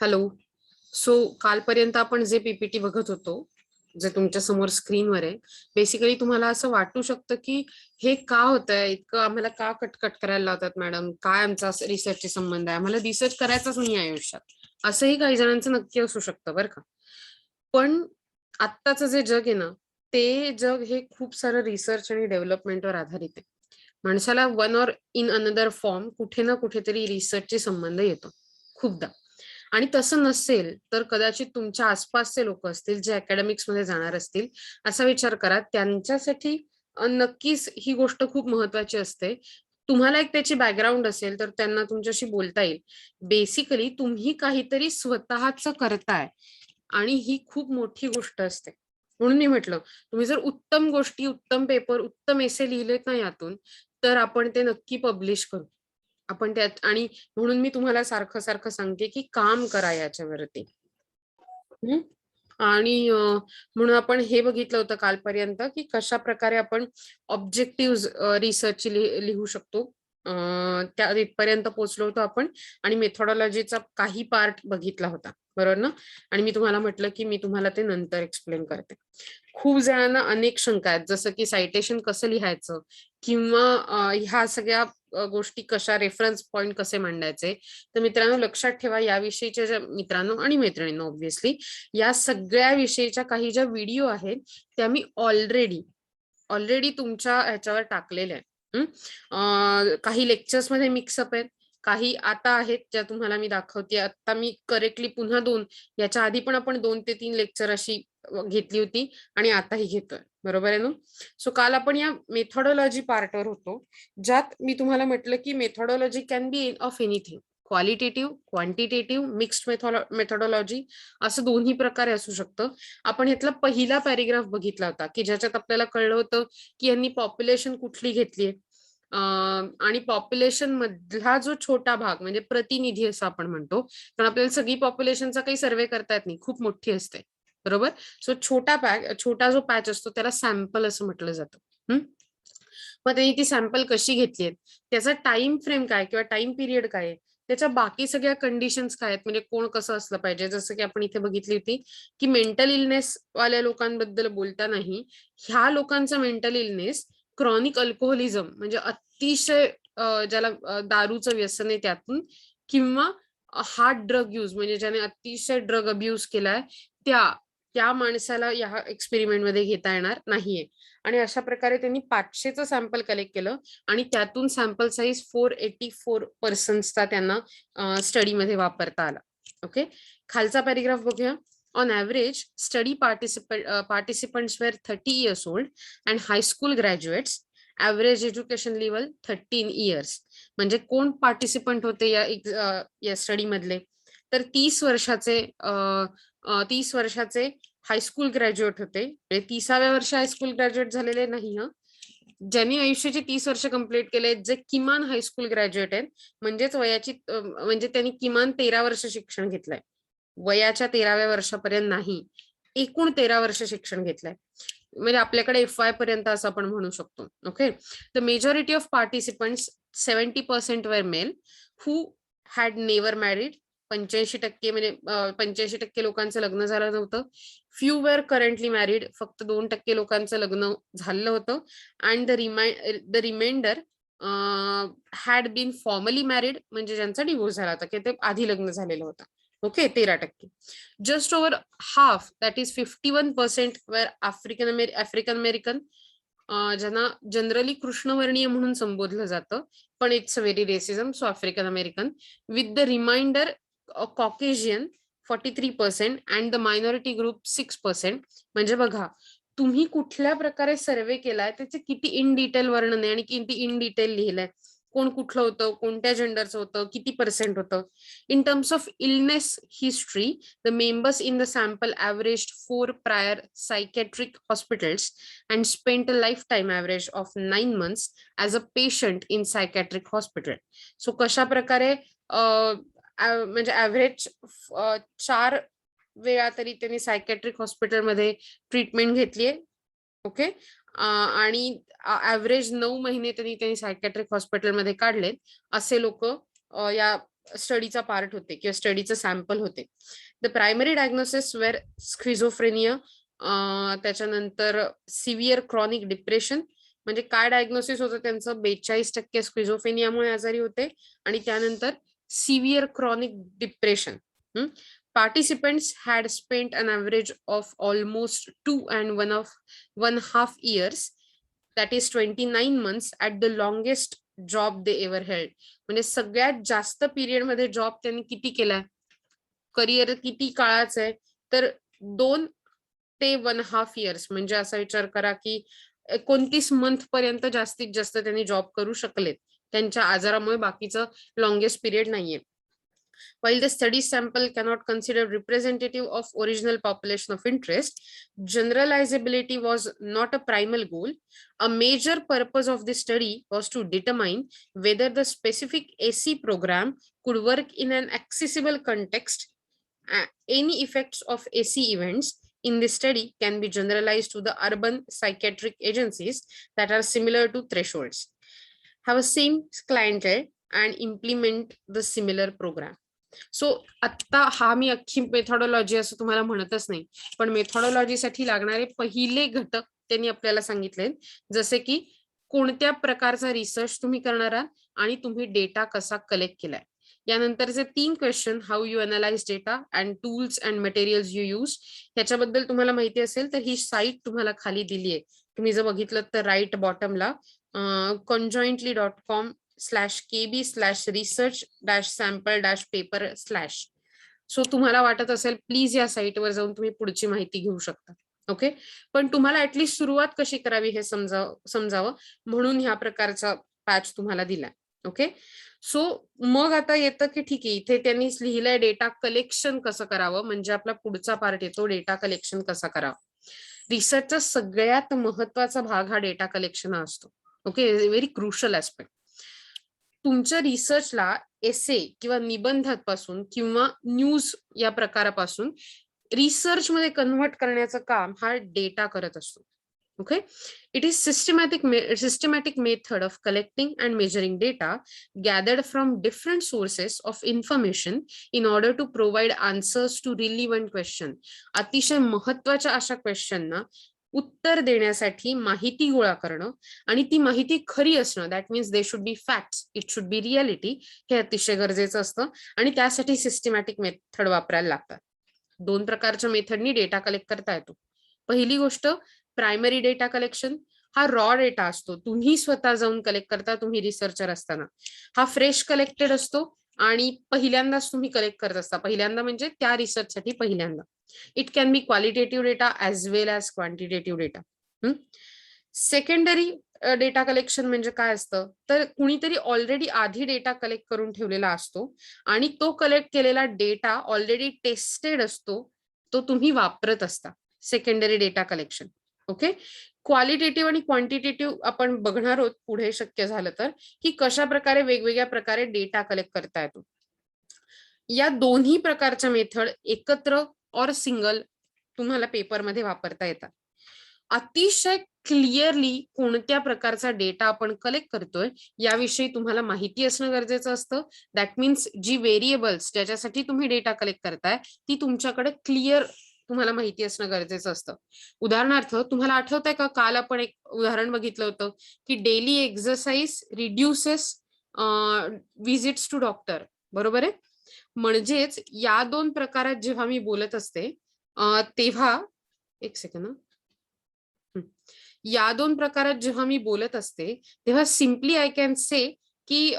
Hello. So कालपर्यंत आपण जे पीपीटी बघत होतो, जे तुमच्या समोर स्क्रीनवर आहे, बेसिकली तुम्हाला असं वाटू शकतं की हे का होतंय, इतकं आम्हाला का कटकट करायला लावतात मॅडम, काय आमचा रिसर्चचे संबंध आहे, आम्हाला रिसर्च करायचाच नाही आयुष्यात, असंही काही जणांचं नक्की असू शकतं बरं का. पण आत्ताचं जे जग आहे ना, ते जग हे खूप सारं रिसर्च आणि डेव्हलपमेंटवर आधारित आहे. माणसाला one or in another form कुठे ना कुठेतरी रिसर्चचे संबंध येतो खूपदा. आणि तसं नसेल तर कदाचित तुमच्या आसपासचे लोक असतील जे अकॅडमिक्स मध्ये जाणार असतील, असा विचार करा त्यांच्यासाठी नक्कीच ही गोष्ट खूप महत्वाची असते. तुम्हाला एक त्याची बॅकग्राऊंड असेल तर त्यांना तुमच्याशी बोलता येईल. बेसिकली तुम्ही काहीतरी स्वतःच करताय आणि ही खूप मोठी गोष्ट असते. म्हणून मी म्हटलं, तुम्ही जर उत्तम गोष्टी, उत्तम पेपर, उत्तम एसे लिहिलेत ना यातून, तर आपण ते नक्की पब्लिश करू. आपण त्यात, आणि म्हणून मी तुम्हाला सारखं सारखं सांगते की काम करा याच्यावरती. हम्म. आणि म्हणून आपण हे बघितलं होतं कालपर्यंत की कशा प्रकारे आपण ऑब्जेक्टिव्ह रिसर्च लिहू शकतो. त्या इथपर्यंत पोहोचलो होतो आपण. आणि मेथॉडॉलॉजीचा काही पार्ट बघितला होता, बरोबर ना. आणि मी तुम्हाला म्हटलं की मी तुम्हाला ते नंतर एक्सप्लेन करते. खूप जणांना अनेक शंका आहेत, जसं की सायटेशन कसं लिहायचं, किंवा ह्या सगळ्या गोष्टी कशा, रेफरन्स पॉइंट कसे मांडायचे. तर मित्रांनो लक्षात ठेवा, याविषयीच्या ज्या मित्रांनो आणि मैत्रिणींनो, ऑब्व्हियसली या सगळ्या विषयीच्या काही ज्या व्हिडिओ आहेत त्या मी ऑलरेडी तुमच्या ह्याच्यावर टाकलेल्या आहेत. काही लेक्चर्स मध्ये मिक्सअप आहेत, काही आता आहेत ज्या तुम्हाला मी दाखवते. आता मी करेक्टली पुन्हा दोन, याच्या आधी पण आपण 2 ते 3 लेक्चर अशी घेतली होती आणि आताही घेतोय, बरोबर आहे ना. सो काल आपण या मेथॉडॉलॉजी पार्टवर होतो, ज्यात मी तुम्हाला म्हटलं की methodology can be of anything, qualitative, quantitative, mixed methodology, असं दोन्ही प्रकारे असू शकतं. आपण ह्यातला पहिला पॅरेग्राफ बघितला होता की ज्याच्यात आपल्याला कळलं होतं की यांनी पॉप्युलेशन कुठली घेतलीये, आणि पॉप्युलेशन मधला जो छोटा भाग म्हणजे प्रतिनिधी असं आपण म्हणतो, कारण आपल्याला सगळी पॉप्युलेशनचा काही सर्वे करता येत नाही, खूप मोठी असते, बरोबर. सो छोटा जो पॅच असतो त्याला सॅम्पल असं म्हटलं जातं. मग त्यांनी ती सॅम्पल कशी घेतली, त्याचा टाइम फ्रेम काय किंवा टाइम पिरियड काय आहे, त्याच्या बाकी सगळ्या कंडिशन्स काय आहेत, म्हणजे कोण कसं असलं पाहिजे. जसं की आपण इथे बघितली होती की मेंटल इलनेस वाल्या लोकांबद्दल बोलतानाही, ह्या लोकांचा मेंटल इलनेस क्रॉनिक अल्कोहोलिझम म्हणजे अतिशय ज्याला दारूचं व्यसन आहे त्यातून, किंवा हार्ड ड्रग यूज म्हणजे ज्याने अतिशय ड्रग अब्युज केलाय, त्या त्या माणसाला या एक्सपेरिमेंट मध्ये घेता येणार नाहीये. आणि अशा प्रकारे त्यांनी 500चं सॅम्पल कलेक्ट केलं आणि त्यातून सॅम्पल साईज 484 पर्सन्सचा त्यांना स्टडीमध्ये वापरता आला. ओके, खालचा पॅरेग्राफ बघूया. On average study participants were 30 years old and high school graduates. Average education level 13 years. म्हणजे कोण पार्टिसिपंट होते या स्टडी मधले, तर 30 वर्षाचे हायस्कूल ग्रॅज्युएट होते. 30व्या वर्ष हायस्कूल ग्रॅज्युएट झालेले नाही, ज्यांनी आयुष्याची 30 वर्ष कंप्लीट केले, जे किमान हायस्कूल ग्रॅज्युएट आहेत, म्हणजेच म्हणजे त्यांनी किमान 13 वर्ष शिक्षण घेतलंय, वयाच्या 13व्या वर्षापर्यंत नाही, एकूण 13 वर्ष शिक्षण घेतलंय. म्हणजे आपल्याकडे FY पर्यंत असं आपण म्हणू शकतो. Okay, the majority of participants 70% were male who had never married. 85% म्हणजे 85% लोकांचं लग्न झालं नव्हतं. फ्यू वेर करंटली मॅरिड, फक्त 2% लोकांचं लग्न झालं होतं. And the remainder had been formally married, म्हणजे ज्यांचा डिवोर्स झाला होता की ते आधी लग्न झालेलं होतं. Okay, 13%. Just over half, that is 51% were African American, ज्यांना जनरली कृष्णवर्णीय म्हणून संबोधलं जातं, पण it's a very racism, so African American. With the reminder Caucasian 43% and the minority group 6%. म्हणजे बघा, तुम्ही कुठल्या प्रकारे सर्वे केलाय त्याचे किती इन डिटेल वर्णन आहे आणि किती इन डिटेल लिहिलंय, कोण कुठलं होतं, कोणत्या जेंडरचं होतं, किती पर्सेंट होतं. In terms of illness history, the members in the sample averaged 4 prior psychiatric hospitals and spent a lifetime average of 9 months as a patient in psychiatric hospital. So कशा प्रकारे म्हणजे ॲव्हरेज 4 वेळा तरी त्यांनी सायकॅट्रिक हॉस्पिटलमध्ये treatment घेतलीये. Okay, आणि average 9 महिने त्यांनी सायकॅट्रिक हॉस्पिटलमध्ये काढले, असे लोक या स्टडीचा पार्ट होते किंवा स्टडीचं सॅम्पल होते. द प्रायमरी डायग्नोसिस वेर स्क्रिझोफ्रेनिया, त्याच्यानंतर सिव्हिअर क्रॉनिक डिप्रेशन, म्हणजे काय डायग्नोसिस होतं त्यांचं, 42% स्क्रिझोफ्रेनियामुळे आजारी होते, आणि त्यानंतर severe chronic depression. Participants had spent an average of almost 2.5 years, that is 29 months, at the longest job they ever held. म्हणजे सगळ्यात जास्त पिरियड मध्ये जॉब त्यांनी किती केलाय, करिअर किती काळाचं आहे, तर 2 ते 1.5 इयर्स, म्हणजे असा विचार करा की 29 मंथ पर्यंत जास्तीत जास्त त्यांनी जॉब करू शकलेत त्यांच्या आजारामुळे, बाकीचं लॉंगेस्ट पिरियड नाहीये. While the study sample cannot consider representative of original population of interest, generalizability was not a primal goal. A major purpose of this study was to determine whether the specific AC program could work in an accessible context. Any effects of AC events in this study can be generalized to the urban psychiatric agencies that are similar to thresholds, have a same clientele, and implement the similar program. So आता हा मी अख्खी मेथॉडॉलॉजी असं तुम्हाला म्हणतच नाही, पण मेथॉडॉलॉजीसाठी लागणारे पहिले घटक त्यांनी आपल्याला सांगितले, जसे की कोणत्या प्रकारचा रिसर्च तुम्ही करणार आहात आणि तुम्ही डेटा कसा कलेक्ट केलाय. यानंतरचे 3 question, how you analyse data and tools and materials you use. ह्याच्याबद्दल तुम्हाला माहिती असेल तर ही साईट तुम्हाला खाली दिली आहे, तुम्ही जर बघितलं तर राईट बॉटमला conjointly.com/kb/research-sample-paper/. सो तुम्हाला वाटत असेल प्लीज या साईटवर जाऊन तुम्ही पुढची माहिती घेऊ शकता. ओके, पण तुम्हाला ऍटलीस्ट सुरुवात कशी करावी हे समजावं म्हणून ह्या प्रकारचा पॅच तुम्हाला दिलाय. ओके, सो मग आता येतं की ठीक आहे, इथे त्यांनी लिहिलंय डेटा कलेक्शन कसं करावं, म्हणजे आपला पुढचा पार्ट येतो डेटा कलेक्शन कसा करावा. रिसर्चचा सगळ्यात महत्वाचा भाग हा डेटा कलेक्शन असतो. Okay, very crucial aspect. तुमच्या रिसर्चला एसे किंवा निबंधापासून किंवा न्यूज या प्रकारापासून रिसर्च मध्ये कन्व्हर्ट करण्याचं काम हा डेटा करत असतो. Okay, it is systematic method of collecting and measuring data gathered from different sources of information in order to provide answers to relevant question. अतिशय महत्वाच्या अशा क्वेश्चनना उत्तर देण्यासाठी माहिती गोळा करणं आणि ती माहिती खरी असणं, that means they should be facts, it should be reality, हे अतिशय गरजेचं असतं आणि त्यासाठी सिस्टमॅटिक मेथड वापरायला लागतात. 2 प्रकारच्या मेथडनी डेटा कलेक्ट करता येतो. पहिली गोष्ट प्रायमरी डेटा कलेक्शन, हा रॉ डेटा असतो, तुम्ही स्वतः जाऊन कलेक्ट करता, तुम्ही रिसर्चर असताना. हा फ्रेश कलेक्टेड असतो आणि पहिल्यांदाच तुम्ही कलेक्ट करत असता, पहिल्यांदा म्हणजे त्या रिसर्चसाठी पहिल्यांदा. It can be qualitative data as well as quantitative data. Secondary data collection म्हणजे काय असतं, तर कुणीतरी ऑलरेडी आधी डेटा कलेक्ट करून ठेवलेला असतो आणि तो कलेक्ट केलेला डेटा ऑलरेडी टेस्टेड असतो, तो तुम्ही वापरत असता. Secondary data collection. Okay, qualitative आणि क्वांटिटेटिव्ह आपण बघणार आहोत पुढे शक्य झालं तर, की कशा प्रकारे वेगवेगळ्या प्रकारे डेटा कलेक्ट करता येतो. या दोन्ही प्रकारच्या मेथड एकत्र और सिंगल तुम्हाला पेपरमध्ये वापरता येतात. अतिशय क्लिअरली कोणत्या प्रकारचा डेटा आपण कलेक्ट करतोय याविषयी तुम्हाला माहिती असणं गरजेचं असतं. दॅट मीन्स जी व्हेरिएबल्स ज्याच्यासाठी तुम्ही डेटा कलेक्ट करताय ती तुमच्याकडे क्लिअर तुम्हाला माहिती असणं गरजेचं असतं. उदाहरणार्थ तुम्हाला आठवतंय का, काल आपण एक उदाहरण बघितलं होतं की daily exercise reduces visits to doctor, बरोबर आहे. म्हणजेच या 2 प्रकारात जेव्हा मी बोलत असते तेव्हा एक सेकंड, या 2 प्रकारात जेव्हा मी बोलत असते तेव्हा सिम्पली आय कॅन से की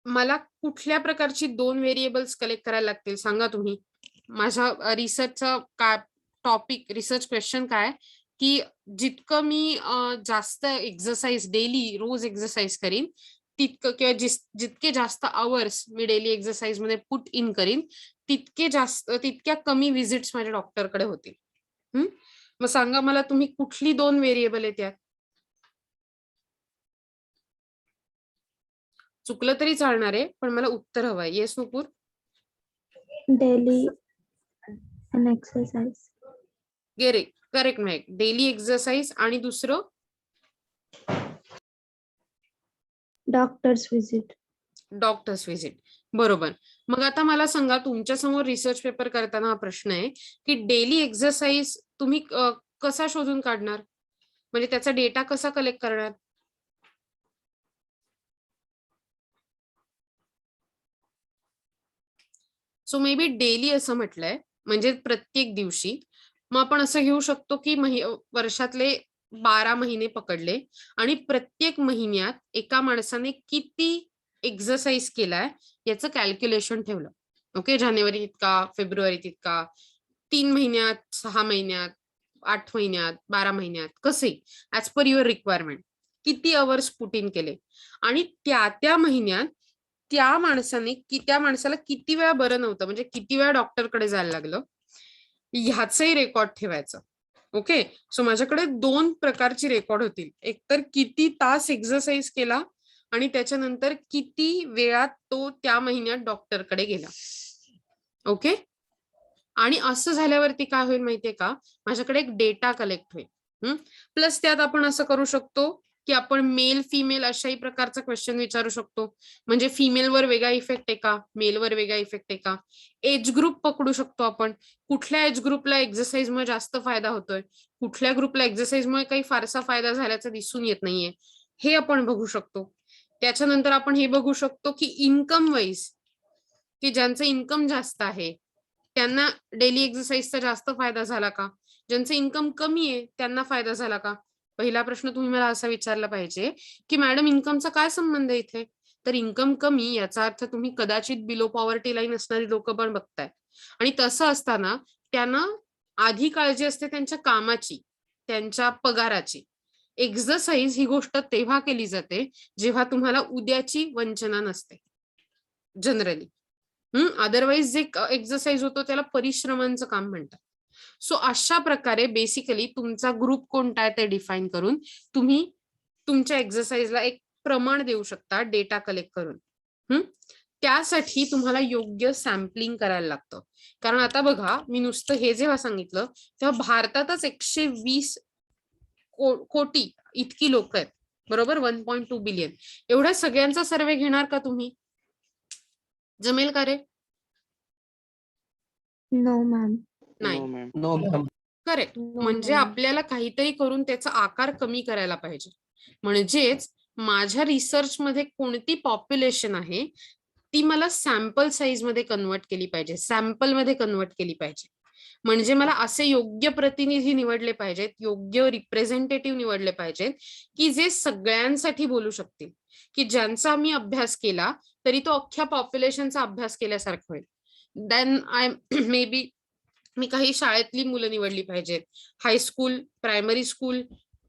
मला कुठल्या प्रकारची 2 व्हेरिएबल्स कलेक्ट करायला लागतील सांगा तुम्ही. माझ्या रिसर्चचा काय टॉपिक, रिसर्च क्वेश्चन काय, की जितकं मी जास्त एक्सरसाइज डेली रोज एक्सरसाइज करीन तितकं किंवा जितके जास्त आवर्स मी डेली एक्सरसाइज मध्ये पुट इन करीन तितक्या कमी विजिट्स माझ्या डॉक्टरकडे होतील. मग सांगा मला तुम्ही कुठली 2 व्हेरिएबल आहेत यात. चुकलं तरी चालणार आहे पण मला उत्तर हवंय. येस नुपूर. डेली अन एक्सरसाइज. करेक्ट मॅक. डेली एक्सरसाइज आणि दुसरं डॉक्टर्स विजिट. Doctors visit. बरोबर. मग आता मला सांगा, तुमच्या समोर रिसर्च पेपर करताना हा प्रश्न आहे की डेली एक्सरसाइज तुम्ही कसा शोधून काढणार, म्हणजे त्याचा डेटा कसा कलेक्ट करणार? सो मे बी डेली असं म्हटलंय, म्हणजे प्रत्येक दिवशी. मग आपण असं घेऊ शकतो की वर्षातले 12 महिने पकडले आणि प्रत्येक महिन्यात एका माणसाने किती एक्सरसाइज केलाय याचं कॅल्क्युलेशन ठेवलं. ओके, जानेवारी इतका, फेब्रुवारी तितका, 3 महिन्यात, 6 महिन्यात, 8 महिन्यात, 12 महिन्यात, कसे ऍज पर युअर रिक्वायरमेंट किती अवर्स पुट इन केले आणि त्या महिन्यात त्या माणसाला किती वेळा बरं नव्हतं, म्हणजे किती वेळा डॉक्टरकडे जायला लागलं, ह्याचंही रेकॉर्ड ठेवायचं. ओके, सो माझ्याकडे 2 प्रकारची रेकॉर्ड होतील. एक तर किती तास एक्सरसाइज केला आणि त्याच्यानंतर किती वेळात तो त्या महिन्यात डॉक्टरकडे गेला. ओके, आणि असं झाल्यावरती काय होईल माहितीये का, माझ्याकडे एक डेटा कलेक्ट होईल. प्लस त्यात आपण असं करू शकतो की आपण मेल फिमेल अशाही प्रकारचा क्वेश्चन विचारू शकतो. म्हणजे फिमेलवर वेगळा इफेक्ट आहे का, मेलवर वेगळा इफेक्ट आहे का, एज ग्रुप पकडू शकतो आपण, कुठल्या एज ग्रुपला एक्सरसाइजमुळे जास्त फायदा होतोय, कुठल्या ग्रुपला एक्सरसाइजमुळे काही फारसा फायदा झाल्याचा दिसून येत नाहीये, हे आपण बघू शकतो. त्याच्यानंतर आपण हे बघू शकतो की इन्कम वाईज, की ज्यांचं इन्कम जास्त आहे त्यांना डेली एक्सरसाइजचा जास्त फायदा झाला का, ज्यांचं इन्कम कमी आहे त्यांना फायदा झाला का. पहिला प्रश्न तुम्ही मला असा विचारला पाहिजे की मॅडम इन्कमचा काय संबंध आहे इथे. तर इन्कम कमी याचा अर्थ तुम्ही कदाचित बिलो पॉवर्टी लाईन असणारी लोक पण बघताय, आणि तसं असताना त्यांना आधी काळजी असते त्यांच्या कामाची, त्यांच्या पगाराची. एक्सरसाइज ही गोष्ट तेव्हा केली जाते जेव्हा तुम्हाला उद्याची वंचना नसते जनरली. अदरवाईज जे एक्सरसाइज होतो त्याला परिश्रमांचं काम म्हणतात. सो अशा प्रकारे बेसिकली तुमचा ग्रुप कोणता आहे ते डिफाईन करून तुम्ही तुमच्या एक्सरसाइजला एक प्रमाण देऊ शकता डेटा कलेक्ट करून. त्यासाठी तुम्हाला योग्य सॅम्पलिंग करायला लागतं. कारण आता बघा, मी नुसतं हे जेव्हा सांगितलं तेव्हा भारतातच 120 कोटी इतकी लोक आहेत, बरोबर, 1.2 बिलियन. एवढ्या सगळ्यांचा सर्वे घेणार का तुम्ही, जमेल का रे? No ma'am. नाही. No ma'am. करेक्ट. No, म्हणजे ma'am. आपल्याला काहीतरी करून त्याचा आकार कमी करायला पाहिजे. म्हणजेच माझ्या रिसर्च मध्ये कोणती पॉप्युलेशन आहे ती मला सॅम्पल साईज मध्ये कन्वर्ट केली पाहिजे, सॅम्पल मध्ये कन्वर्ट केली पाहिजे. म्हणजे मला असे योग्य प्रतिनिधी निवडले पाहिजेत, योग्य रिप्रेझेंटेटिव्ह निवडले पाहिजेत की जे सगळ्यांसाठी बोलू शकतील, की ज्यांचा मी अभ्यास केला तरी तो अख्ख्या पॉप्युलेशनचा अभ्यास केल्यासारखं होईल. देन आय मे बी मी काही शाळेतली मुलं निवडली पाहिजेत, हायस्कूल, प्रायमरी स्कूल,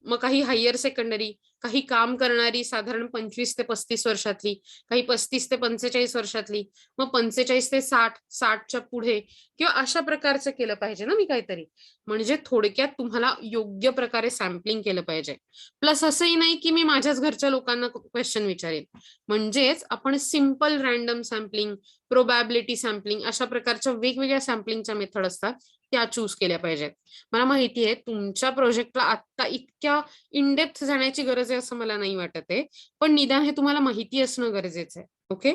मग काही हायर सेकंडरी, काही काम करणारी साधारण 25 ते 35 वर्षातली, काही 35 ते 45 वर्षातली, मग 45 ते 60, 60च्या पुढे, किंवा अशा प्रकारचं केलं पाहिजे ना मी काहीतरी. म्हणजे थोडक्यात तुम्हाला योग्य प्रकारे सॅम्पलिंग केलं पाहिजे. प्लस असंही नाही की मी माझ्याच घरच्या लोकांना क्वेश्चन विचारेल. म्हणजेच आपण simple random sampling, probability sampling, अशा प्रकारच्या वेगवेगळ्या सॅम्पलिंगच्या मेथड असतात त्या चूज केल्या पाहिजेत. मला माहिती आहे तुमच्या प्रोजेक्टला आता इतक्या इनडेप्थ जाण्याची गरज आहे असं मला नाही वाटत आहे, पण निदान हे तुम्हाला माहिती असणं गरजेचं आहे. ओके,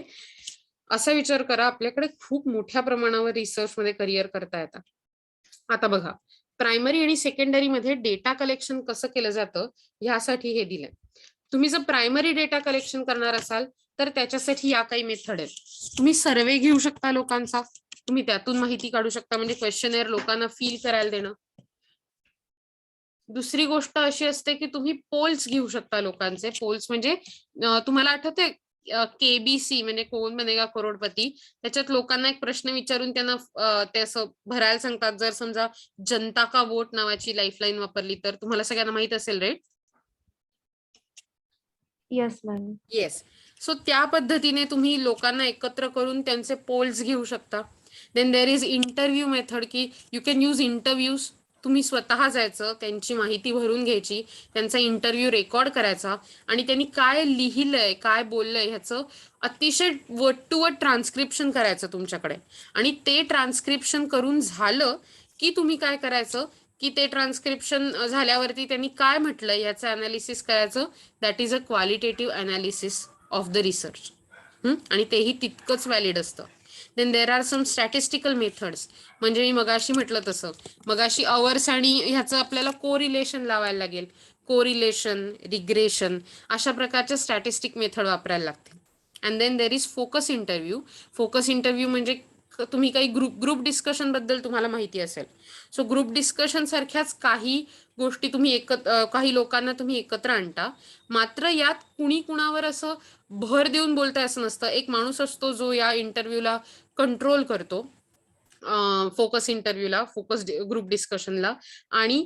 असा विचार करा, आपल्याकडे खूप मोठ्या प्रमाणावर रिसर्च मध्ये करिअर करता येतात. आता बघा, प्रायमरी आणि सेकंडरी मध्ये डेटा कलेक्शन कसं केलं जातं ह्यासाठी हे दिलंय. तुम्ही जर प्रायमरी डेटा कलेक्शन करणार असाल तर त्याच्यासाठी या काही मेथड आहेत. तुम्ही सर्वे घेऊ शकता लोकांचा, तुम्ही त्यातून माहिती काढू शकता, म्हणजे क्वेश्चनर लोकांना फील करायला देणं. दुसरी गोष्ट अशी असते की तुम्ही पोल्स घेऊ शकता लोकांचे. पोल्स म्हणजे तुम्हाला आठवतंय केबीसी म्हणजे कोण बनेगा करोडपती, त्याच्यात लोकांना एक प्रश्न विचारून त्यांना ते असं भरायला सांगतात. जर समजा जनता का वोट नावाची लाईफलाईन वापरली तर, तुम्हाला सगळ्यांना माहित असेल रे. Yes ma'am. येस. सो त्या पद्धतीने तुम्ही लोकांना एकत्र करून त्यांचे पोल्स घेऊ शकता. Then there is interview method, की यू कॅन यूज इंटरव्ह्यूज. तुम्ही स्वतः जायचं, त्यांची माहिती भरून घ्यायची, त्यांचा इंटरव्ह्यू रेकॉर्ड करायचा आणि त्यांनी काय लिहिलंय, काय बोललंय ह्याचं अतिशय वर्ड टू वर्ड ट्रान्स्क्रिप्शन करायचं तुमच्याकडे. आणि ते ट्रान्स्क्रिप्शन करून झालं की तुम्ही काय करायचं, की ते ट्रान्स्क्रिप्शन झाल्यावरती त्यांनी काय म्हटलंय याचं अनालिसिस करायचं. That is a qualitative analysis of the research. आणि तेही तितकंच व्हॅलिड असतं. Then there are some statistical methods, म्हणजे मी मगाशी म्हटलं तसं, मगाशी अवर्स आणि ह्याचं आपल्याला कोरिलेशन लावायला लागेल. कोरिलेशन, रिग्रेशन, अशा प्रकारच्या स्टॅटिस्टिक मेथड वापरायला लागतील. And then there is focus interview. Focus interview म्हणजे तुम्ही काही ग्रुप डिस्कशन बद्दल तुम्हाला माहिती असेल. सो ग्रुप डिस्कशन सारख्याच काही गोष्टी तुम्ही काही लोकांना तुम्ही एकत्र आणता. मात्र यात कुणी कुणावर असं भर देऊन बोलताय असं नसतं. एक माणूस असतो जो या इंटरव्ह्यूला कंट्रोल करतो, फोकस इंटरव्ह्यूला, फोकस ग्रुप डिस्कशनला, आणि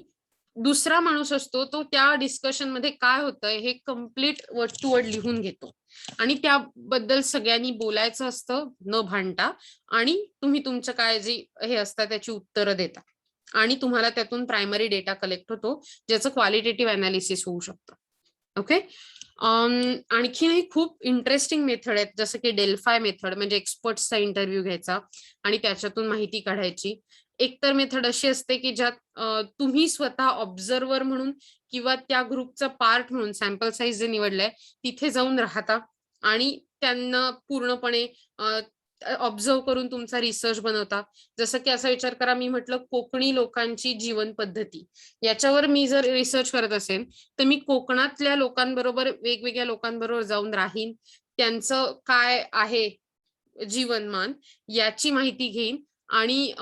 दुसरा माणूस असतो तो त्या डिस्कशन मध्ये काय होतंय हे कम्प्लीट वर्ड टू वर्ड लिहून घेतो, आणि त्याबद्दल सगळ्यांनी बोलायचं असतं न भांडता, आणि तुम्ही तुमचं काय जे हे असतं त्याची उत्तरं देता, आणि तुम्हाला त्यातून प्रायमरी डेटा कलेक्ट होतो ज्याचं क्वालिटेटिव्ह अनालिसिस होऊ शकतं. ओके. आणखीनही खूप इंटरेस्टिंग मेथड आहेत, जसं की डेल्फाय मेथड, म्हणजे एक्सपर्ट्सचा इंटरव्ह्यू घ्यायचा आणि त्याच्यातून माहिती काढायची. एकतर मेथड अशी असते की ज्यात तुम्ही स्वतः ऑब्झर्वर म्हणून किंवा त्या ग्रुपचा पार्ट म्हणून सॅम्पल साईज जे निवडलंय तिथे जाऊन राहता आणि त्यांना पूर्णपणे ऑब्झर्व करून तुमचा रिसर्च बनवता. जसं की असा विचार करा, मी म्हटलं कोकणी लोकांची जीवन पद्धती, याच्यावर मी जर रिसर्च करत असेल तर मी कोकणातल्या लोकांबरोबर, वेगवेगळ्या लोकांबरोबर जाऊन राहीन, त्यांचं काय आहे जीवनमान याची माहिती घेईन आणि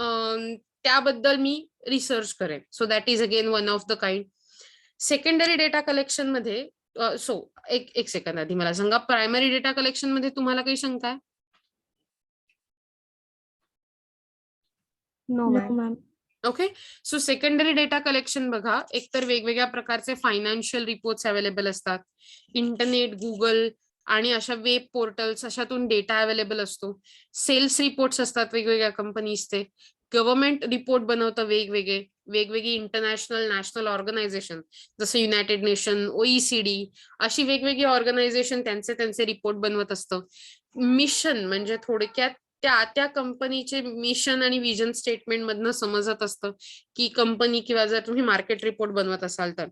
त्याबद्दल मी रिसर्च करेन. So that is again one of the kind. Secondary data collection मध्ये एक सेकंद आधी मला सांगा, प्रायमरी डेटा कलेक्शन मध्ये तुम्हाला काही शंका आहे? No, ma'am. Okay. So secondary data collection बघा, एकतर वेगवेगळ्या प्रकारचे फायनान्शियल रिपोर्ट्स अवेलेबल असतात, इंटरनेट, गुगल आणि अशा वेब पोर्टल्स अशातून डेटा अवेलेबल असतो. सेल्स रिपोर्ट्स असतात वेगवेगळ्या कंपनीजचे, गव्हर्नमेंट रिपोर्ट बनवतं वेगवेगळी इंटरनॅशनल, नॅशनल ऑर्गनायझेशन जसं युनायटेड नेशन, OECD, अशी वेगवेगळी ऑर्गनायझेशन त्यांचे रिपोर्ट बनवत असतं. मिशन म्हणजे थोडक्यात त्या कंपनीचे मिशन आणि विजन स्टेटमेंट मधनं समजत असतं की कंपनी, किंवा जर तुम्ही मार्केट रिपोर्ट बनवत असाल तर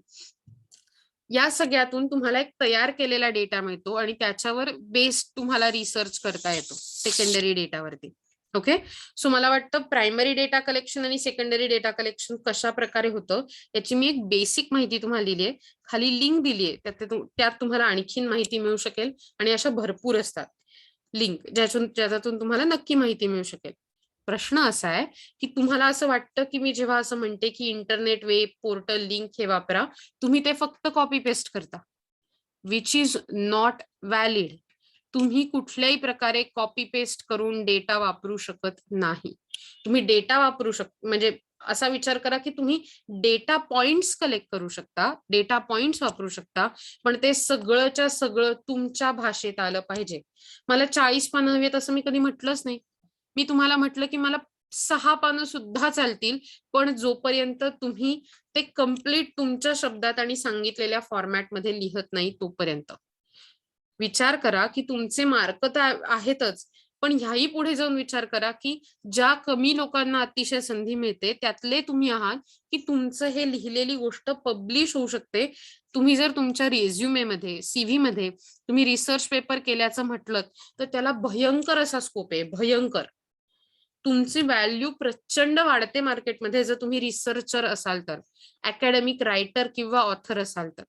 या सगळ्यातून तुम्हाला एक तयार केलेला डेटा मिळतो आणि त्याच्यावर बेस्ड तुम्हाला रिसर्च करता येतो सेकंडरी डेटावरती. ओके. सो मला वाटतं प्रायमरी डेटा कलेक्शन आणि सेकंडरी डेटा कलेक्शन कशा प्रकारे होतं याची मी एक बेसिक माहिती तुम्हाला दिली आहे. खाली लिंक दिली आहे, त्यात तुम्हाला आणखीन माहिती मिळू शकेल, आणि अशा भरपूर असतात लिंक ज्याच्यातून तुम्हाला नक्की माहिती मिळू शकेल. प्रश्न असा आहे की तुम्हाला असं वाटतं की मी जेव्हा असं म्हणते की इंटरनेट, वेब पोर्टल, लिंक हे वापरा, तुम्ही ते फक्त कॉपी पेस्ट करता, विच इज नॉट व्हॅलिड. तुम्ही कुठल्याही प्रकारे कॉपी पेस्ट करून डेटा वापरू शकत नाही. तुम्ही डेटा वापरू म्हणजे असा विचार करा की तुम्ही डेटा पॉइंट्स कलेक्ट करू शकता, डेटा पॉइंट्स वापरू शकता, पण ते सगळंच्या सगळं तुमच्या भाषेत आलं पाहिजे. मला 40 पानं हवी आहेत असं मी कधी म्हटलंच नाही. मी तुम्हाला म्हटलं की मला 6 पानं सुद्धा चालतील, पण जोपर्यंत तुम्ही ते कम्प्लीट तुमच्या शब्दात आणि सांगितलेल्या फॉर्मॅटमध्ये लिहत नाही तोपर्यंत. विचार करा की तुमचे मार्क तर आहेतच, पण ह्याही पुढे जाऊन विचार करा की ज्या कमी लोकांना अतिशय संधी मिळते त्यातले तुम्ही आहात, की तुमचं हे लिहिलेली गोष्ट पब्लिश होऊ शकते. तुम्ही जर तुमच्या रेझ्युमे मध्ये, CV मध्ये तुम्ही रिसर्च पेपर केल्याचं म्हटलं तर त्याला भयंकर असा स्कोप आहे, भयंकर. तुमची व्हॅल्यू प्रचंड वाढते मार्केटमध्ये जर तुम्ही रिसर्चर असाल तर, अकॅडमिक रायटर किंवा ऑथर असाल तर.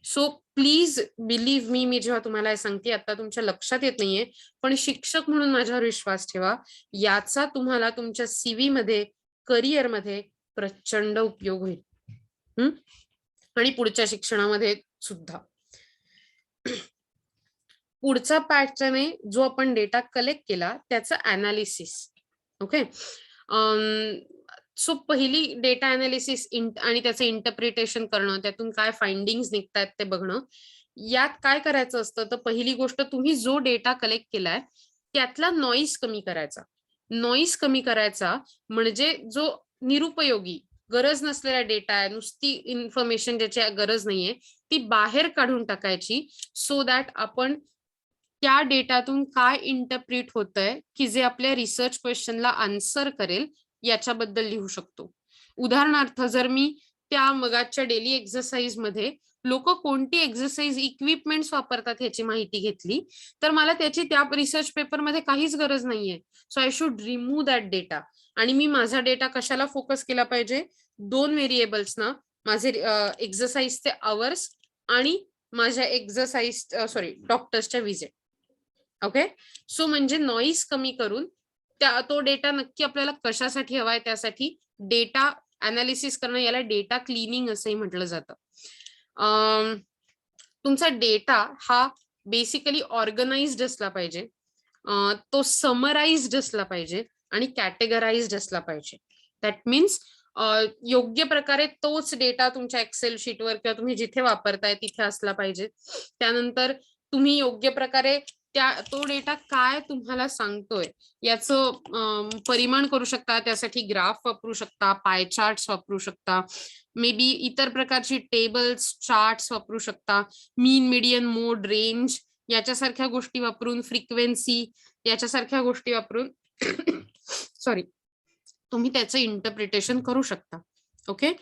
सो प्लीज बिलीव्ह मी जेव्हा तुम्हाला हे सांगते आता तुमच्या लक्षात येत नाहीये, पण शिक्षक म्हणून माझ्यावर विश्वास ठेवा, याचा तुम्हाला तुमच्या CV मध्ये, करिअर मध्ये प्रचंड उपयोग होईल, आणि पुढच्या शिक्षणामध्ये सुद्धा. पुढचा पॅटर्न आहे जो आपण डेटा कलेक्ट केला त्याचं अनालिसिस. ओके. सो पहिली डेटा अनालिसिस आणि त्याचं इंटरप्रिटेशन करणं, त्यातून काय फाइंडिंग्स निघतात ते बघणं. यात काय करायचं असतं, तर पहिली गोष्ट तुम्ही जो डेटा कलेक्ट केलाय त्यातला नॉईज कमी करायचा. नॉईज कमी करायचा म्हणजे जो निरुपयोगी, गरज नसलेला डेटा आहे, नुसती इन्फॉर्मेशन ज्याची गरज नाहीये ती बाहेर काढून टाकायची, सो दॅट आपण त्या डेटातून काय इंटरप्रिट होतंय की जे आपल्या रिसर्च क्वेश्चनला आन्सर करेल याच्याबद्दल लिहू शकतो. उदाहरणार्थ जर मी त्या मगाच्या डेली एक्सरसाइज मध्ये लोक कोणती एक्सरसाइज इक्विपमेंट्स वापरतात ह्याची माहिती घेतली, तर मला त्याची त्या रिसर्च पेपरमध्ये काहीच गरज नाहीये. So I should remove that data. आणि मी माझा डेटा कशाला फोकस केला पाहिजे? 2 व्हेरिएबल्स ना, माझे एक्सरसाइजचे आवर्स आणि माझ्या एक्सरसाइज डॉक्टर्सच्या विजिट. ओके. सो म्हणजे नॉईज कमी करून तो डेटा नक्की आपल्याला कशासाठी हवाय, त्यासाठी डेटा अनालिसिस करणं, याला डेटा क्लिनिंग असंही म्हटलं जातं. तुमचा डेटा हा बेसिकली ऑर्गनाइज्ड असला पाहिजे, तो समराइज्ड असला पाहिजे आणि कॅटेगराइज्ड असला पाहिजे. दॅट मीन्स योग्य प्रकारे तोच डेटा तुमच्या एक्सेल शीटवर किंवा तुम्ही जिथे वापरताय तिथे असला पाहिजे. त्यानंतर तुम्ही योग्य प्रकारे तो डेटा काय तुम्हाला सांगतोय याचं परिमाण करू शकता. त्यासाठी ग्राफ वापरू शकता, पाय चार्ट्स वापरू शकता, मे बी इतर प्रकारची टेबल्स, चार्ट्स वापरू शकता, मीन, मीडियन, मोड, रेंज याच्यासारख्या गोष्टी वापरून, फ्रिक्वेन्सी याच्यासारख्या गोष्टी वापरून सॉरी तुम्ही त्याचं इंटरप्रिटेशन करू शकता. ओके.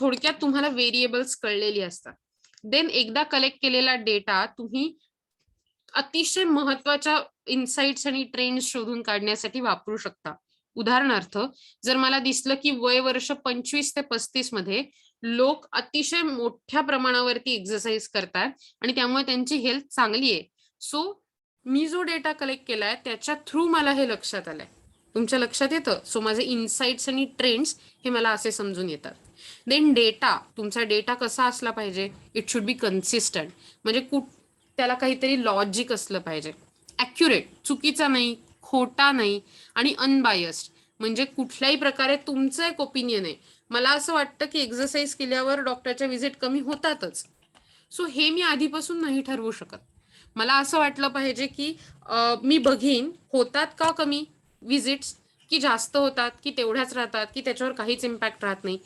थोडक्यात तुम्हाला व्हेरिएबल्स कळलेली असतात. देन एकदा कलेक्ट केलेला डेटा तुम्ही अतिशय महत्वाच्या इन्साइट्स आणि ट्रेंड्स शोधून काढण्यासाठी वापरू शकता. उदाहरणार्थ, जर मला दिसलं की वय वर्ष 25 ते 35 मध्ये लोक अतिशय मोठ्या प्रमाणावरती एक्सरसाइज करतात आणि त्यामुळे त्यांची हेल्थ चांगली आहे, सो मी जो डेटा कलेक्ट केलाय त्याच्या थ्रू मला हे लक्षात आलंय. तुमच्या लक्षात येतं? सो माझे इन्साइट्स आणि ट्रेंड्स हे मला असे समजून येतात. देन तुमचा डेटा कसा असला पाहिजे? It should be consistent. म्हणजे त्याला काहीतरी लॉजिक असलं पाहिजे, ॲक्युरेट, चुकीचा नाही, खोटा नाही आणि अनबायस्ड. म्हणजे कुठल्याही प्रकारे तुमचं एक ओपिनियन आहे, मला असं वाटतं की एक्सरसाइज केल्यावर डॉक्टरच्या व्हिजिट कमी होतातच, सो हे मी आधीपासून नाही ठरवू शकत. मला असं वाटलं पाहिजे की मी बघीन होतात का कमी व्हिजिट्स, की जास्त होतात, की तेवढ्याच राहतात, की त्याच्यावर काहीच इम्पॅक्ट राहत नाही.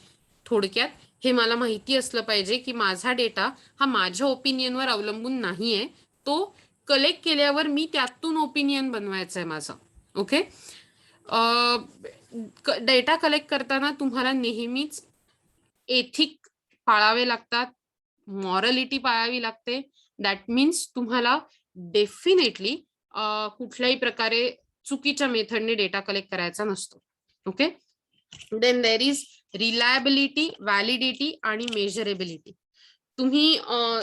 थोडक्यात हे मला माहिती असलं पाहिजे की माझा डेटा हा माझ्या ओपिनियनवर अवलंबून नाहीये, तो कलेक्ट केल्यावर मी त्यातून ओपिनियन बनवायचं आहे माझं. ओके. डेटा कलेक्ट करताना तुम्हाला नेहमीच एथिक पाळावे लागतात, मॉरलिटी पाळावी लागते. दॅट मीन्स तुम्हाला डेफिनेटली कुठल्याही प्रकारे चुकीच्या मेथडने डेटा कलेक्ट करायचा नसतो. Okay. Then there is reliability, validity आणि मेजरेबिलिटी. तुम्ही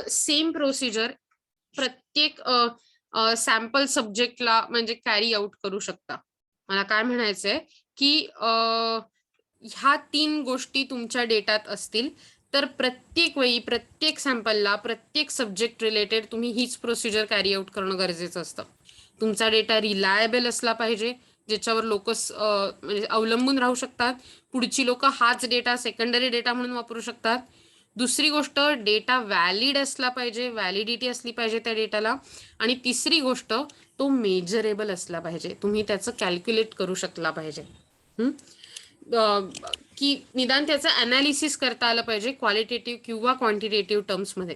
सेम प्रोसिजर प्रत्येक सॅम्पल सब्जेक्टला म्हणजे कॅरी आउट करू शकता. मला काय म्हणायचंय की ह्या 3 गोष्टी तुमच्या डेटात असतील तर प्रत्येक वेळी, प्रत्येक सॅम्पलला, प्रत्येक सब्जेक्ट रिलेटेड तुम्ही हीच प्रोसिजर कॅरी आउट करणं गरजेचं असतं. तुमचा डेटा रिलायबल असला पाहिजे, ज्याच्यावर लोक म्हणजे अवलंबून राहू शकतात. पुढची लोक हाच डेटा सेकंडरी डेटा म्हणून वापरू शकतात. दुसरी गोष्ट, डेटा व्हॅलिड असला पाहिजे, व्हॅलिडिटी असली पाहिजे त्या डेटाला. आणि तिसरी गोष्ट, तो मेजरेबल असला पाहिजे, तुम्ही त्याचं कॅल्क्युलेट करू शकला पाहिजे, की निदान त्याचं अनालिसिस करता आलं पाहिजे क्वालिटेटिव्ह किंवा क्वांटिटेटिव्ह टर्म्समध्ये.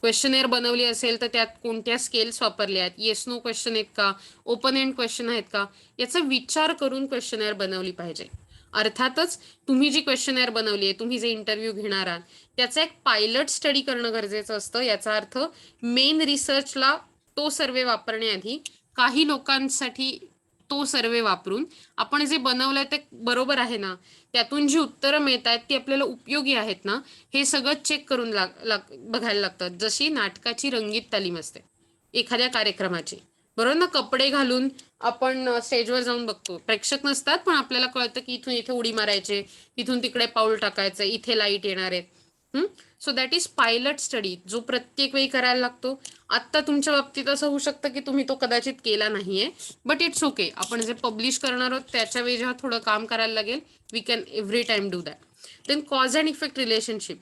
क्वेश्चनेअर बनवली असेल तर त्यात कोणत्या स्केल्स वापरल्या आहेत, येस नो क्वेश्चन आहेत का, ओपन एंड क्वेश्चन आहेत का, याचा विचार करून क्वेश्चनेअर बनवली पाहिजे. अर्थातच तुम्ही जी क्वेश्चनेअर बनवली आहे, तुम्ही जे इंटरव्ह्यू घेणार आहात त्याचा एक पायलट स्टडी करणं गरजेचं असतं. याचा अर्थ मेन रिसर्चला तो सर्वे वापरण्याआधी काही लोकांसाठी तो सर्वे वापरून आपण जे बनवलंय ते बरोबर आहे ना, त्यातून जी उत्तरं मिळत आहेत ती आपल्याला उपयोगी आहेत ना, हे सगळं चेक करून बघायला लागतं. जशी नाटकाची रंगीत तालीम असते एखाद्या कार्यक्रमाची, बरोबर ना. कपडे घालून आपण स्टेजवर जाऊन बघतो, प्रेक्षक नसतात पण आपल्याला कळतं की इथून इथे उडी मारायचे, इथून तिकडे पाऊल टाकायचं, इथे लाईट येणार आहेत. So that is pilot study, जो प्रत्येक वेळी करायला लागतो. आता तुमच्या बाबतीत असं होऊ शकतं की तुम्ही तो कदाचित केला नाहीये, बट इट्स ओके. आपण जे पब्लिश करणार आहोत त्याच्या वेळी जेव्हा थोडं काम करायला लागेल, we can every time do that. Then cause and effect relationship.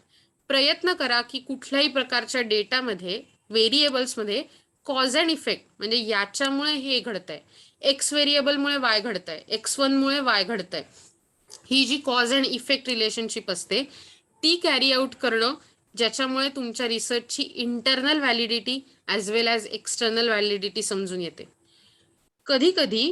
प्रयत्न करा की कुठल्याही प्रकारच्या डेटामध्ये, व्हेरिएबल्समध्ये कॉज अँड इफेक्ट म्हणजे याच्यामुळे हे घडतंय, एक्स व्हेरिएबलमुळे वाय घडतंय, x1 मुळे वाय घडतंय, ही जी कॉज अँड इफेक्ट रिलेशनशिप असते ती कॅरी आउट करणं, ज्याच्यामुळे तुमच्या रिसर्चची इंटरनल व्हॅलिडिटी ॲज वेल ॲज एक्सटर्नल व्हॅलिडिटी समजून येते. कधी कधी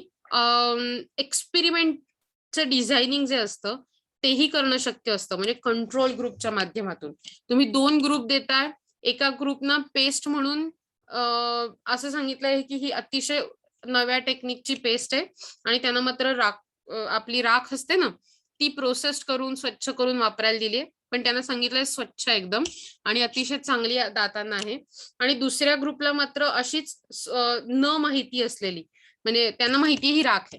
एक्सपेरिमेंटचं डिझायनिंग जे असतं तेही करणं शक्य असतं. म्हणजे कंट्रोल ग्रुपच्या माध्यमातून तुम्ही 2 ग्रुप देताय. एका ग्रुपना पेस्ट म्हणून असं सांगितलंय की ही अतिशय नव्या टेक्निकची पेस्ट आहे आणि त्यांना मात्र आपली राख असते ना, ती प्रोसेस करून स्वच्छ करून वापरायला दिली आहे. पण त्यांना सांगितलंय स्वच्छ एकदम आणि अतिशय चांगली दातांना आहे. आणि दुसऱ्या ग्रुपला मात्र अशीच न माहिती असलेली, म्हणजे त्यांना माहिती ही राख आहे.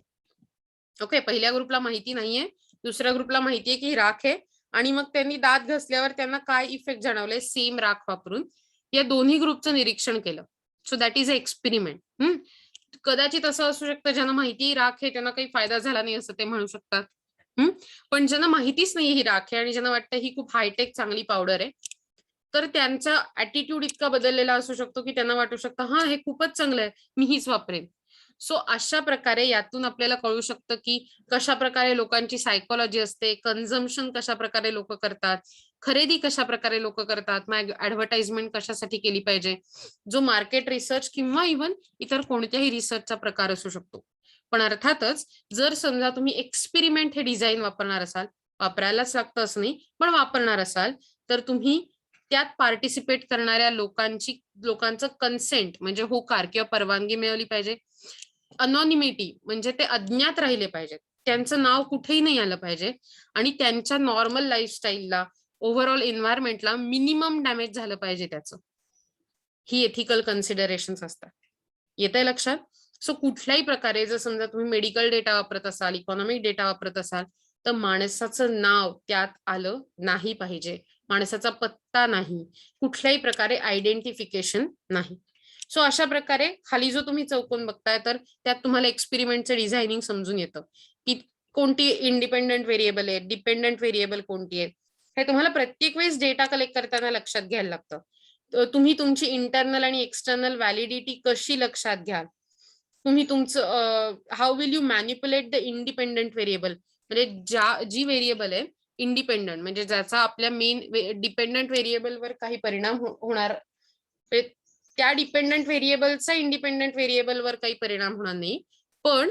ओके, पहिल्या ग्रुपला माहिती नाहीये, दुसऱ्या ग्रुपला माहितीये की ही राख आहे आणि मग त्यांनी दात घासल्यावर त्यांना काय इफेक्ट जाणवले सेम राख वापरून या दोन्ही ग्रुपचं निरीक्षण केलं. So that is a experiment. कदाचित असं असू शकतं ज्यांना माहिती राख आहे त्यांना काही फायदा झाला नाही असं ते म्हणू शकतात. पण ज्यांना माहितीच नाही ही राख आहे आणि ज्यांना वाटतं ही खूप हायटेक चांगली पावडर आहे, तर त्यांचा ऍटिट्यूड इतका बदललेला असू शकतो की त्यांना वाटू शकतं हा हे खूपच चांगलं आहे, मी हीच वापरेन. सो अशा प्रकारे यातून आपल्याला कळू शकतं की कशा प्रकारे लोकांची सायकोलॉजी असते, कन्झम्पशन कशा प्रकारे लोक करतात, खरेदी कशा प्रकारे लोक करतात, मग ऍडव्हर्टाइजमेंट कशासाठी केली पाहिजे, जो मार्केट रिसर्च किंवा इव्हन इतर कोणत्याही रिसर्चचा प्रकार असू शकतो. पण अर्थातच जर समजा तुम्ही एक्सपेरिमेंट हे डिझाईन वापरणार असाल, वापरायलाच लागतं असं नाही, पण वापरणार असाल तर तुम्ही त्यात पार्टिसिपेट करणाऱ्या लोकांचं कन्सेंट म्हणजे होकार किंवा परवानगी मिळवली पाहिजे. अनॉनिमिटी म्हणजे ते अज्ञात राहिले पाहिजेत, त्यांचं नाव कुठेही नाही आलं पाहिजे आणि त्यांच्या नॉर्मल लाईफस्टाईलला ओव्हरऑल एन्व्हायरमेंटला मिनिमम डॅमेज झालं पाहिजे त्याचं. ही एथिकल कन्सिडरेशन्स असतात. येतंय लक्षात? सो कुठल्याही प्रकारे जर समजा तुम्ही मेडिकल डेटा वापरत असाल, इकॉनॉमिक डेटा वापरत असाल, तर माणसाचं नाव त्यात आलं नाही पाहिजे, माणसाचा पत्ता नाही, कुठल्याही प्रकारे आयडेंटिफिकेशन नाही. सो अशा प्रकारे खाली जो तुम्ही चौकोन बघताय तर त्यात तुम्हाला एक्सपेरिमेंटचं डिझायनिंग समजून येतं की कोणती इंडिपेंडंट व्हेरिएबल आहे, डिपेंडंट व्हेरिएबल कोणती आहे, हे तुम्हाला प्रत्येक वेळेस डेटा कलेक्ट करताना लक्षात घ्यायला लागतं. तुम्ही तुमची इंटरनल आणि एक्सटर्नल व्हॅलिडिटी कशी लक्षात घ्याल, तुम्ही तुमचं how will you manipulate the independent variable, म्हणजे जी व्हेरिएबल आहे इंडिपेंडंट म्हणजे ज्याचा आपल्या मेन डिपेंडंट व्हेरिएबलवर काही परिणाम होणार, त्या डिपेंडंट व्हेरिएबलचा इंडिपेंडंट व्हेरिएबलवर काही परिणाम होणार नाही, पण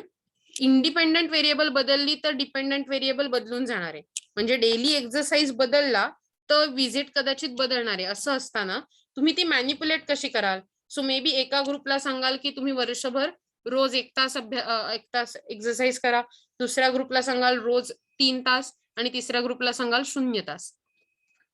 इंडिपेंडंट व्हेरिएबल बदलली तर डिपेंडंट व्हेरिएबल बदलून जाणार आहे. म्हणजे डेली एक्सरसाइज बदलला तर विजिट कदाचित बदलणार आहे. असं असताना तुम्ही ती मॅनिप्युलेट कशी कराल? सो मे बी एका ग्रुपला सांगाल की तुम्ही वर्षभर रोज 1 तास एक्सरसाइज करा, दुसऱ्या ग्रुपला सांगाल रोज 3 तास आणि तिसऱ्या ग्रुपला सांगाल 0 तास.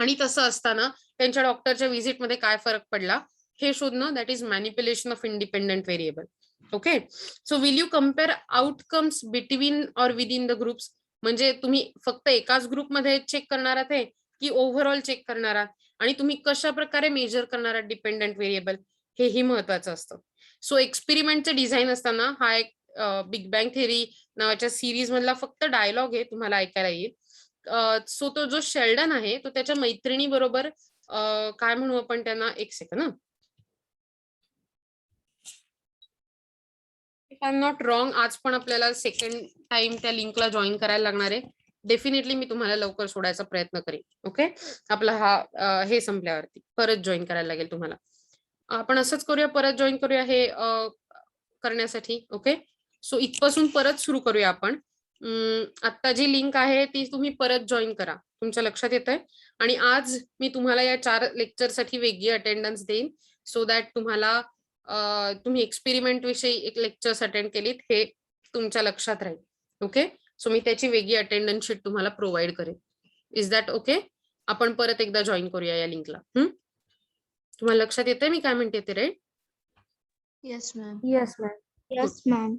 आणि तसं असताना त्यांच्या डॉक्टरच्या व्हिजिटमध्ये काय फरक पडला हे शोधणं, that is manipulation of independent variable. Okay, so will you compare outcomes between or within the groups, म्हणजे तुम्ही फक्त एकाच ग्रुपमध्ये चेक करणार आहात की ओव्हरऑल चेक करणार आहात आणि तुम्ही कशा प्रकारे मेजर करणार आहात डिपेंडंट व्हेरिएबल, हेही महत्वाचं असतं. सो एक्सपेरिमेंटचं डिझाईन असताना हा एक बिग बँग थेअरी नावाच्या सिरीज मधला फक्त डायलॉग आहे, तुम्हाला ऐकायला येईल. सो तो जो शेल्डन आहे तो त्याच्या मैत्रिणी बरोबर काय म्हणू आपण त्यांना, एक सेकंड ना, if I am not wrong आज पण आपल्याला सेकंड टाइम त्या लिंकला जॉईन करायला लागणार आहे. डेफिनेटली मी तुम्हाला लवकर सोडायचा प्रयत्न करेन. ओके, आपला हा हे संपल्यावरती परत जॉईन करायला लागेल तुम्हाला. आपण असंच करूया, परत जॉईन करूया हे करण्यासाठी. ओके, सो इथपासून परत सुरू करूया आपण. आता जी लिंक आहे ती तुम्ही परत जॉईन करा, तुमच्या लक्षात येतंय. आणि आज मी तुम्हाला या 4 लेक्चरसाठी वेगळी अटेंडन्स देईन सो दॅट तुम्हाला तुम्ही एक्सपेरिमेंट विषयी एक लेक्चर्स अटेंड केलीत हे तुमच्या लक्षात राहील. ओके, सो मी त्याची वेगळी अटेंडन्स शीट तुम्हाला प्रोव्हाइड करेन. Is that okay? आपण परत एकदा जॉईन करूया या लिंकला. तुम्हाला लक्षात येतंय मी काय म्हणते ते, right? Yes, ma'am. Yes, ma'am. Yes, ma'am.